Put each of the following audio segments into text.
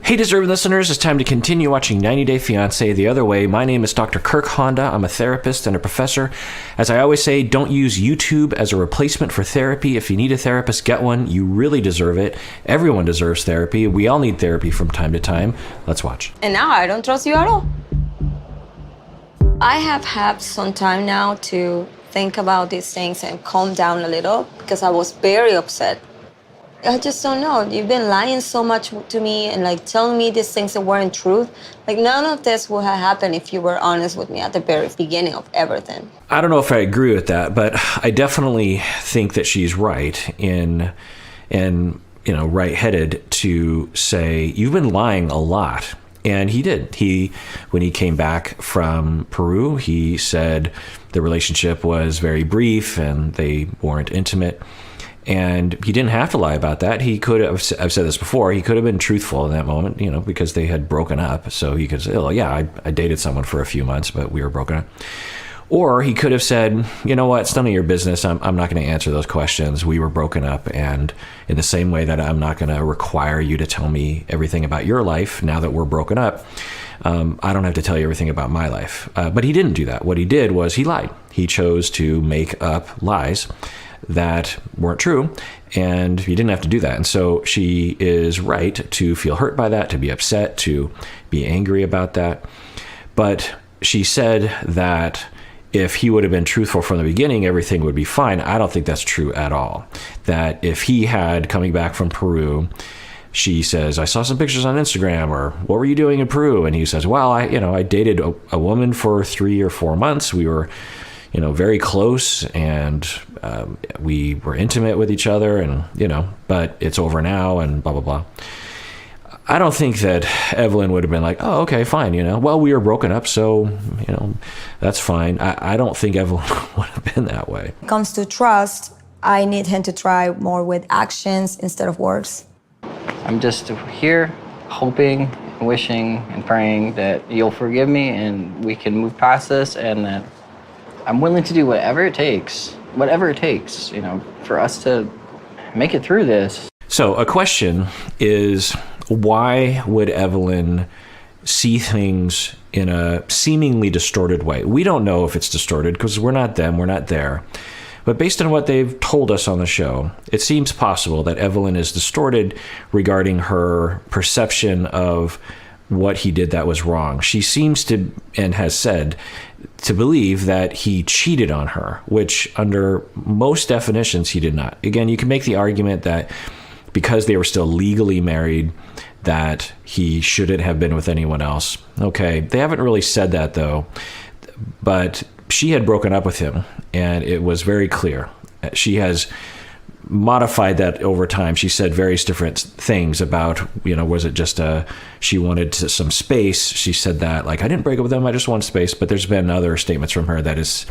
Hey, deserving listeners, it's time to continue watching 90 Day Fiancé the other way. My name is Dr. Kirk Honda. I'm a therapist and a professor. As I always say, don't use YouTube as a replacement for therapy. If you need a therapist, get one. You really deserve it. Everyone deserves therapy. We all need therapy from time to time. Let's watch. And now I don't trust you at all. I have had some time now to think about these things and calm down a little because I was very upset. I just don't know. You've been lying so much to me and telling me these things that weren't truth. None of this would have happened if you were honest with me at the very beginning of everything. I don't know if I agree with that, but I definitely think that she's right right-headed to say you've been lying a lot. And he did. When he came back from Peru, he said the relationship was very brief and they weren't intimate. And he didn't have to lie about that. He could have, I've said this before, he could have been truthful in that moment, because they had broken up. So he could say, oh, yeah, I dated someone for a few months, but we were broken up. Or he could have said, you know what, it's none of your business. I'm not going to answer those questions. We were broken up. And in the same way that I'm not going to require you to tell me everything about your life now that we're broken up, I don't have to tell you everything about my life. But he didn't do that. What he did was he lied. He chose to make up lies that weren't true, and he didn't have to do that. And so she is right to feel hurt by that, to be upset, to be angry about that. But she said that if he would have been truthful from the beginning, everything would be fine. I don't think that's true at all. That if he had, coming back from Peru, she says, I saw some pictures on Instagram, or what were you doing in Peru? And he says, well, I dated a woman for 3 or 4 months. We were very close, and we were intimate with each other, and, but it's over now, and blah, blah, blah. I don't think that Evelin would have been like, oh, okay, fine, well, we were broken up, so, that's fine. I don't think Evelin would have been that way. When it comes to trust, I need him to try more with actions instead of words. I'm just here hoping, wishing, and praying that you'll forgive me and we can move past this, and that I'm willing to do whatever it takes, for us to make it through this. So a question is, why would Evelin see things in a seemingly distorted way? We don't know if it's distorted because we're not them, we're not there. But based on what they've told us on the show, it seems possible that Evelin is distorted regarding her perception of what he did that was wrong. She seems to, and has said, to believe that he cheated on her, which under most definitions he did not. Again, you can make the argument that because they were still legally married, that he shouldn't have been with anyone else. Okay, they haven't really said that though, but she had broken up with him, and it was very clear. She has modified that over time. She said various different things about, was it just she wanted some space? She said that, I didn't break up with him, I just want space. But there's been other statements from her that has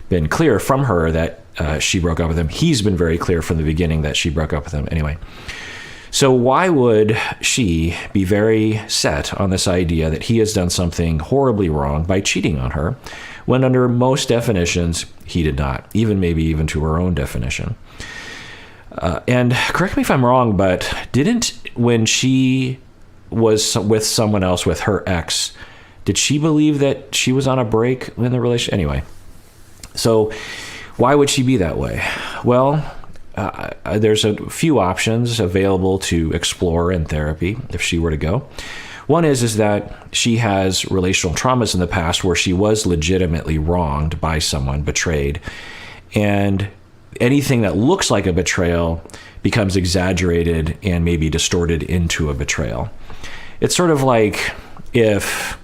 been clear from her that she broke up with him. He's been very clear from the beginning that she broke up with him. Anyway, so why would she be very set on this idea that he has done something horribly wrong by cheating on her, when under most definitions he did not, maybe even to her own definition? And correct me if I'm wrong, but when she was with someone else, with her ex, did she believe that she was on a break in the relationship? Anyway, so why would she be that way? Well, there's a few options available to explore in therapy if she were to go. One is that she has relational traumas in the past where she was legitimately wronged by someone, betrayed, and anything that looks like a betrayal becomes exaggerated and maybe distorted into a betrayal. It's sort of like if,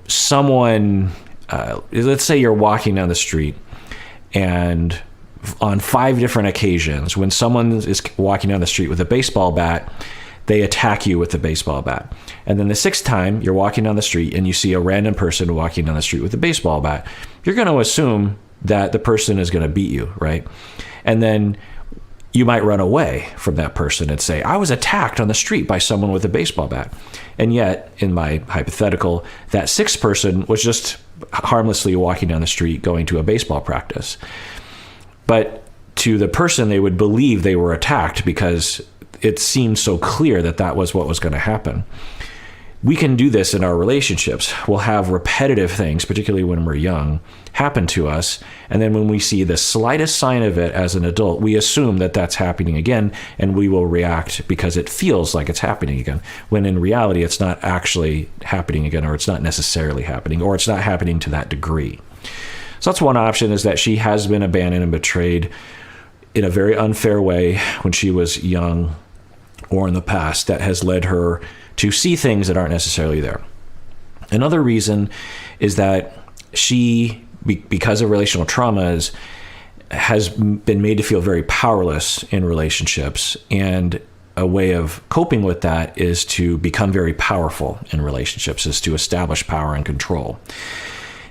someone, let's say you're walking down the street, and on 5 different occasions, when someone is walking down the street with a baseball bat, they attack you with the baseball bat. And then the 6th time you're walking down the street and you see a random person walking down the street with a baseball bat, you're going to assume that the person is going to beat you, right? And then you might run away from that person and say, I was attacked on the street by someone with a baseball bat. And yet, in my hypothetical, that 6th person was just harmlessly walking down the street going to a baseball practice. But to the person, they would believe they were attacked because it seemed so clear that that was what was going to happen. We can do this in our relationships. We'll have repetitive things, particularly when we're young, happen to us. And then when we see the slightest sign of it as an adult, we assume that that's happening again, and we will react because it feels like it's happening again, when in reality, it's not actually happening again, or it's not necessarily happening, or it's not happening to that degree. So that's one option, is that she has been abandoned and betrayed in a very unfair way when she was young or in the past, that has led her to see things that aren't necessarily there. Another reason is that she, because of relational traumas, has been made to feel very powerless in relationships. And a way of coping with that is to become very powerful in relationships, is to establish power and control.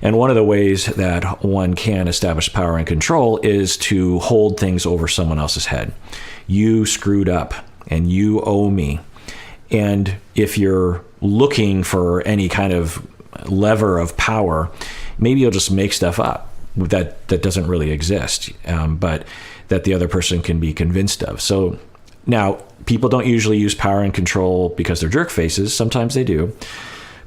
And one of the ways that one can establish power and control is to hold things over someone else's head. You screwed up and you owe me. And if you're looking for any kind of lever of power, maybe you'll just make stuff up that doesn't really exist, but that the other person can be convinced of. So now, people don't usually use power and control because they're jerk faces. Sometimes they do.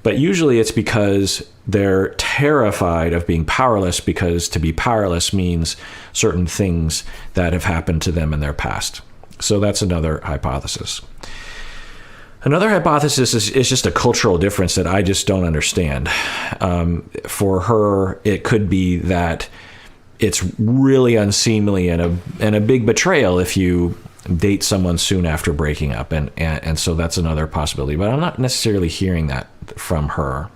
But usually it's because they're terrified of being powerless, because to be powerless means certain things that have happened to them in their past. So that's another hypothesis. Another hypothesis is just a cultural difference that I just don't understand. For her, it could be that it's really unseemly and a big betrayal if you date someone soon after breaking up. And so that's another possibility. But I'm not necessarily hearing that from her.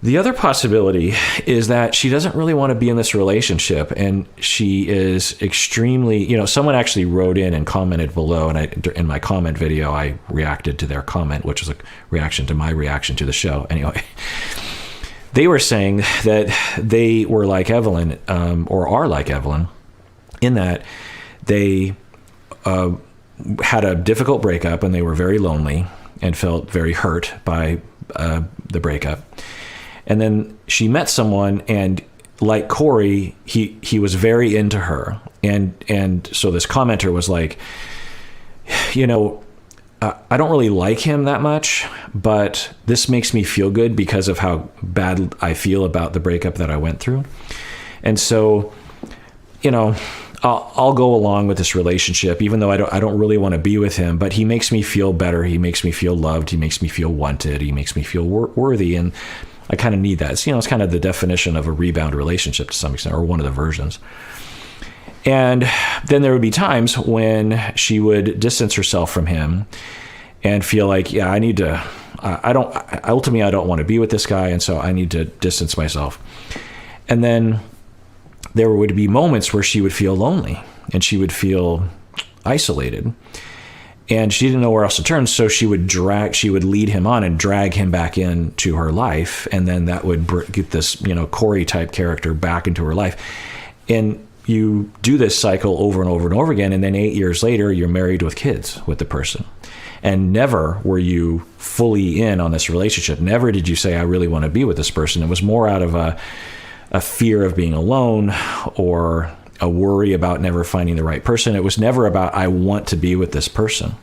The other possibility is that she doesn't really want to be in this relationship, and she is extremely, someone actually wrote in and commented below, and in my comment video, I reacted to their comment, which was a reaction to my reaction to the show. Anyway, they were saying that they were like Evelin, or are like Evelin, in that they had a difficult breakup and they were very lonely and felt very hurt by the breakup. And then she met someone, and like Corey, he was very into her. And so this commenter was like, I don't really like him that much, but this makes me feel good because of how bad I feel about the breakup that I went through. And so, I'll go along with this relationship, even though I don't really want to be with him, but he makes me feel better. He makes me feel loved. He makes me feel wanted. He makes me feel worthy. And I kind of need that. It's kind of the definition of a rebound relationship to some extent, or one of the versions. And then there would be times when she would distance herself from him and feel like, yeah, ultimately I don't want to be with this guy. And so I need to distance myself. And then there would be moments where she would feel lonely and she would feel isolated. And she didn't know where else to turn, so she would lead him on and drag him back into her life, and then that would get this, Corey type character back into her life. And you do this cycle over and over and over again, and then 8 years later, you're married with kids with the person. And never were you fully in on this relationship. Never did you say, I really want to be with this person. It was more out of a fear of being alone, or a worry about never finding the right person. It was never about, I want to be with this person.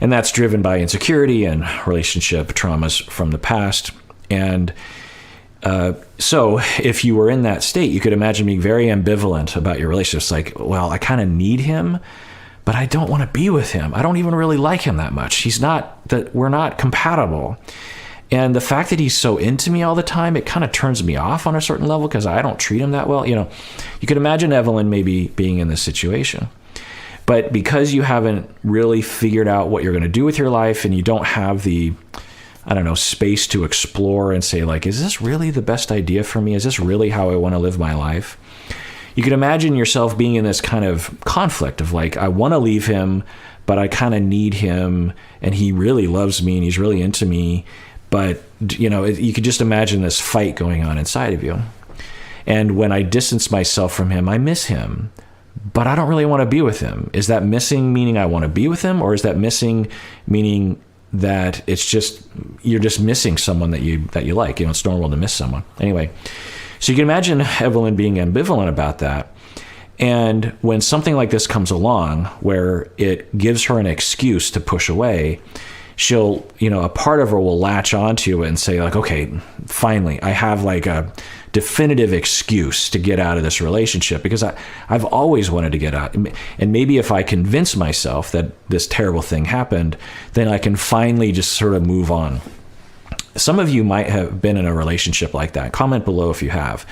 And that's driven by insecurity and relationship traumas from the past. And so if you were in that state, you could imagine being very ambivalent about your relationships. Like, well, I kind of need him, but I don't want to be with him. I don't even really like him that much. We're not compatible. And the fact that he's so into me all the time, it kind of turns me off on a certain level because I don't treat him that well. You could imagine Evelin maybe being in this situation. But because you haven't really figured out what you're going to do with your life, and you don't have the, space to explore and say, like, is this really the best idea for me? Is this really how I want to live my life? You could imagine yourself being in this kind of conflict of like, I want to leave him, but I kind of need him, and he really loves me and he's really into me. But, you could just imagine this fight going on inside of you. And when I distance myself from him, I miss him, but I don't really want to be with him. Is that missing meaning I want to be with him? Or is that missing meaning that you're just missing someone that you like? It's normal to miss someone. Anyway, so you can imagine Evelin being ambivalent about that. And when something like this comes along where it gives her an excuse to push away, she'll, a part of her will latch onto it and say like, okay, finally, I have like a definitive excuse to get out of this relationship because I've always wanted to get out. And maybe if I convince myself that this terrible thing happened, then I can finally just sort of move on. Some of you might have been in a relationship like that. Comment below if you have,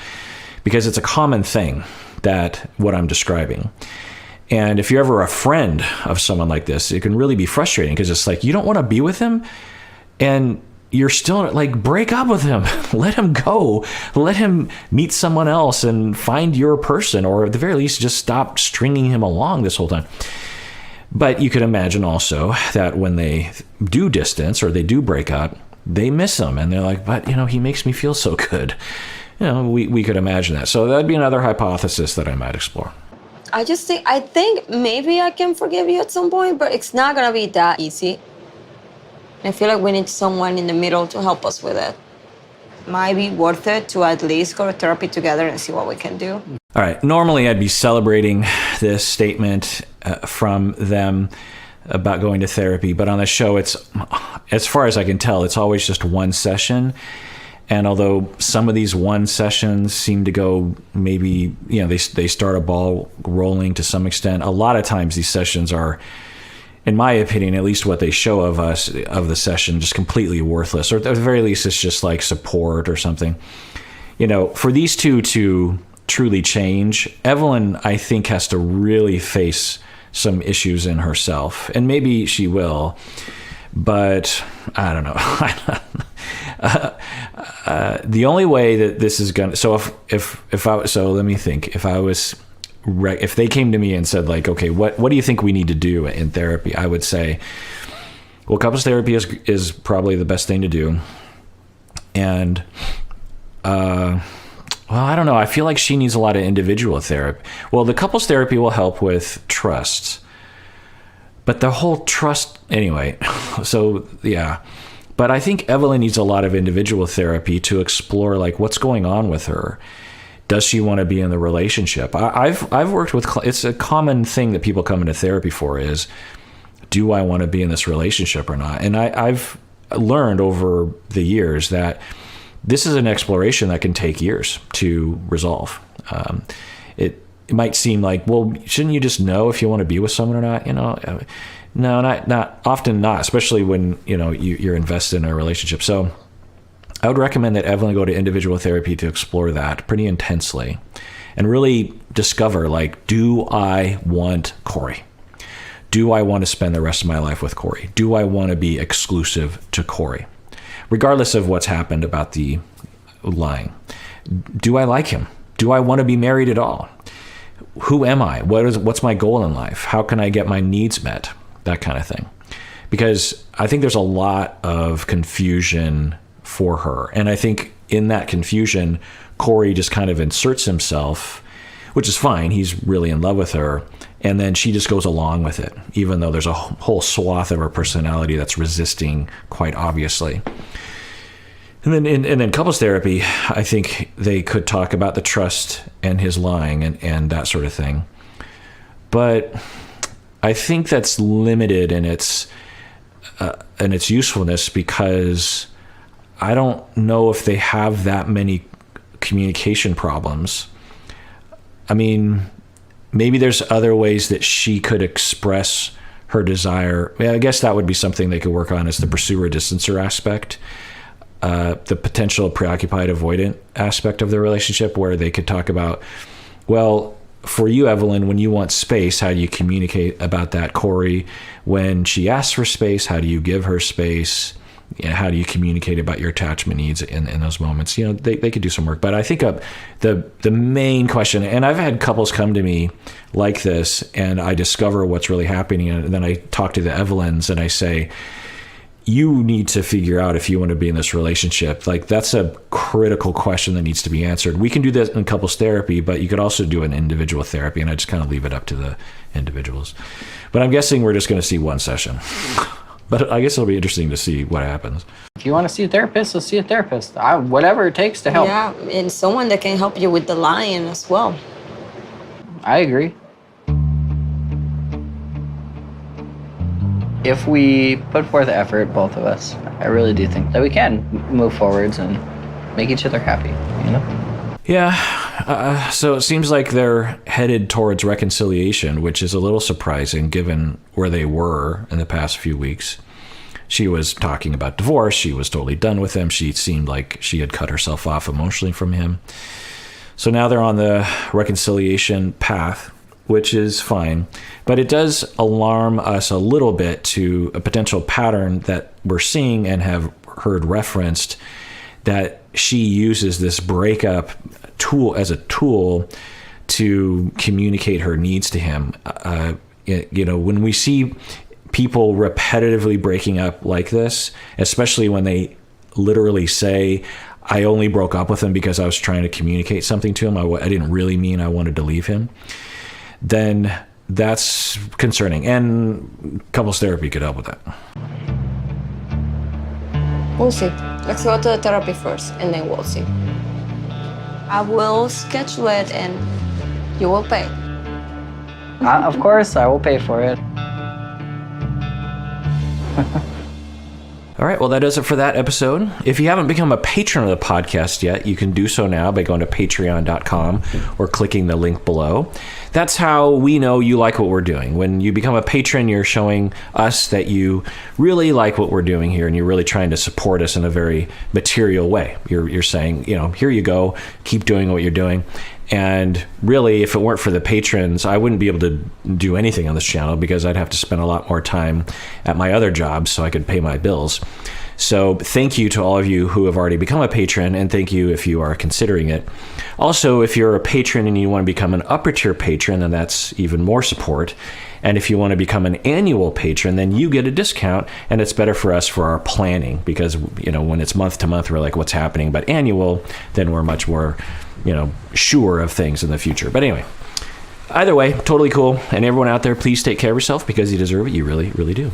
because it's a common thing, that what I'm describing. And if you're ever a friend of someone like this, it can really be frustrating because it's like you don't want to be with him and you're still like, break up with him, let him go, let him meet someone else and find your person, or at the very least, just stop stringing him along this whole time. But you could imagine also that when they do distance or they do break up, they miss him and they're like, but he makes me feel so good. We could imagine that. So that'd be another hypothesis that I might explore. I think maybe I can forgive you at some point, but it's not gonna be that easy. I feel like we need someone in the middle to help us with it. Might be worth it to at least go to therapy together and see what we can do. All right. Normally, I'd be celebrating this statement from them about going to therapy, but on the show, it's, as far as I can tell, it's always just one session. And although some of these one sessions seem to go maybe, they start a ball rolling to some extent, a lot of times these sessions are, in my opinion, at least what they show of us, of the session, just completely worthless. Or at the very least, it's just like support or something. For these two to truly change, Evelin, I think, has to really face some issues in herself. And maybe she will, but I don't know. The only way that this is gonna, so let me think. If they came to me and said like, okay, what do you think we need to do in therapy? I would say, well, couples therapy is probably the best thing to do. And, well, I don't know. I feel like she needs a lot of individual therapy. Well, the couples therapy will help with trust, but the whole trust anyway. So yeah. But I think Evelin needs a lot of individual therapy to explore like what's going on with her. Does she want to be in the relationship? I've worked with, it's a common thing that people come into therapy for is, do I want to be in this relationship or not? And I've learned over the years that this is an exploration that can take years to resolve. It might seem like, well, shouldn't you just know if you want to be with someone or not? No, not often not, especially when, you're invested in a relationship. So I would recommend that Evelin go to individual therapy to explore that pretty intensely and really discover, like, do I want Corey? Do I want to spend the rest of my life with Corey? Do I want to be exclusive to Corey? Regardless of what's happened about the lying. Do I like him? Do I want to be married at all? Who am I? What's my goal in life? How can I get my needs met? That kind of thing. Because I think there's a lot of confusion for her. And I think in that confusion, Corey just kind of inserts himself, which is fine. He's really in love with her. And then she just goes along with it, even though there's a whole swath of her personality that's resisting quite obviously. And then couples therapy, I think they could talk about the trust and his lying and that sort of thing. But I think that's limited in its usefulness because I don't know if they have that many communication problems. I mean, maybe there's other ways that she could express her desire. I guess that would be something they could work on, is the pursuer-distancer aspect, the potential preoccupied avoidant aspect of the relationship, where they could talk about, well, for you, Evelin, when you want space, how do you communicate about that? Corey, when she asks for space, how do you give her space? How do you communicate about your attachment needs in those moments? They could do some work. But I think the main question, and I've had couples come to me like this, and I discover what's really happening, and then I talk to the Evelins, and I say, you need to figure out if you want to be in this relationship. Like, that's a critical question that needs to be answered. We can do this in couples therapy, but you could also do an individual therapy, and I just kind of leave it up to the individuals. But I'm guessing we're just going to see one session. But I guess it'll be interesting to see what happens. If you want to see a therapist, let's see a therapist. Whatever it takes to help. Yeah, and someone that can help you with the lying as well. I agree. If we put forth effort, both of us, I really do think that we can move forwards and make each other happy, you know? Yeah. So it seems like they're headed towards reconciliation, which is a little surprising given where they were in the past few weeks. She was talking about divorce. She was totally done with him. She seemed like she had cut herself off emotionally from him. So now they're on the reconciliation path, which is fine. But it does alarm us a little bit to a potential pattern that we're seeing and have heard referenced, that she uses this breakup tool as a tool to communicate her needs to him. When we see people repetitively breaking up like this, especially when they literally say, I only broke up with him because I was trying to communicate something to him. I didn't really mean I wanted to leave him. Then that's concerning. And couples therapy could help with that. We'll see. Let's go to the therapy first, and then we'll see. I will schedule it, and you will pay. Of course, I will pay for it. All right, well, that does it for that episode. If you haven't become a patron of the podcast yet, you can do so now by going to patreon.com or clicking the link below. That's how we know you like what we're doing. When you become a patron, you're showing us that you really like what we're doing here, and you're really trying to support us in a very material way. You're saying, here you go, keep doing what you're doing. And really, if it weren't for the patrons, I wouldn't be able to do anything on this channel because I'd have to spend a lot more time at my other jobs so I could pay my bills. So thank you to all of you who have already become a patron, and thank you if you are considering it. Also, if you're a patron and you want to become an upper tier patron, then that's even more support. And if you want to become an annual patron, then you get a discount, and it's better for us for our planning because, when it's month to month, we're like, what's happening? But annual, then we're much more, sure of things in the future. But anyway, either way, totally cool. And everyone out there, please take care of yourself because you deserve it. You really, really do.